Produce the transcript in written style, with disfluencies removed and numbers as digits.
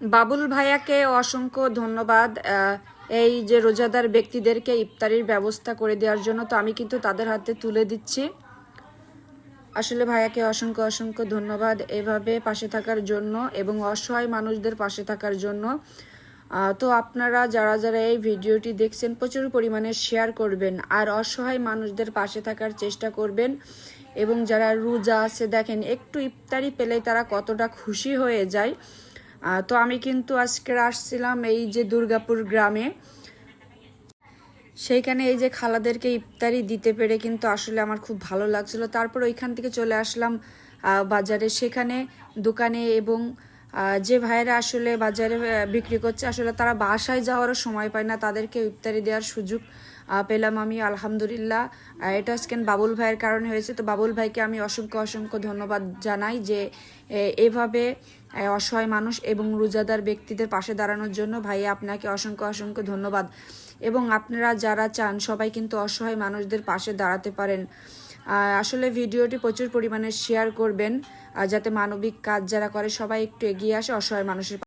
বাবুল ভাইয়াকে অসংখ্য ধন্যবাদ। এই যে রোজাদার ব্যক্তিদেরকে ইফতারির ব্যবস্থা করে দেওয়ার জন্য, তো আমি কিন্তু তাদের হাতে তুলে দিচ্ছি। আসলে ভাইয়াকে অসংখ্য অসংখ্য ধন্যবাদ এভাবে পাশে থাকার জন্য এবং অসহায় মানুষদের পাশে থাকার জন্য। তো আপনারা যারা যারা এই ভিডিওটি দেখছেন প্রচুর পরিমাণে শেয়ার করবেন আর অসহায় মানুষদের পাশে থাকার চেষ্টা করবেন। এবং যারা রোজা আছে দেখেন একটু ইফতারি পেলেই তারা কতটা খুশি হয়ে যায়। তো আমি কিন্তু আজকে আসছিলাম এই যে দুর্গাপুর গ্রামে, সেইখানে এই যে খালাদেরকে ইফতারি দিতে পেরে কিন্তু আসলে আমার খুব ভালো লাগছিল। তারপর ওইখান থেকে চলে আসলাম বাজারে, সেখানে দোকানে এবং যে ভাইয়েরা আসলে বাজারে বিক্রি করছে আসলে তারা বাসায় যাওয়ারও সময় পায় না, তাদেরকে ইফতারি দেওয়ার সুযোগ পেলাম আমি, আলহামদুলিল্লাহ। এটা আজকে বাবুল ভাইয়ের কারণে হয়েছে। তো বাবুল ভাইকে আমি অসংখ্য অসংখ্য ধন্যবাদ জানাই যে এভাবে অসহায় মানুষ এবং রোজাদার ব্যক্তিদের পাশে দাঁড়ানোর জন্য। ভাই আপনাকে অসংখ্য অসংখ্য ধন্যবাদ। এবং আপনারা যারা চান সবাই কিন্তু অসহায় মানুষদের পাশে দাঁড়াতে পারেন। আসলে ভিডিওটি প্রচুর পরিমাণে শেয়ার করবেন যাতে মানবিক কাজ যারা করে সবাই একটু এগিয়ে আসে অসহায় মানুষের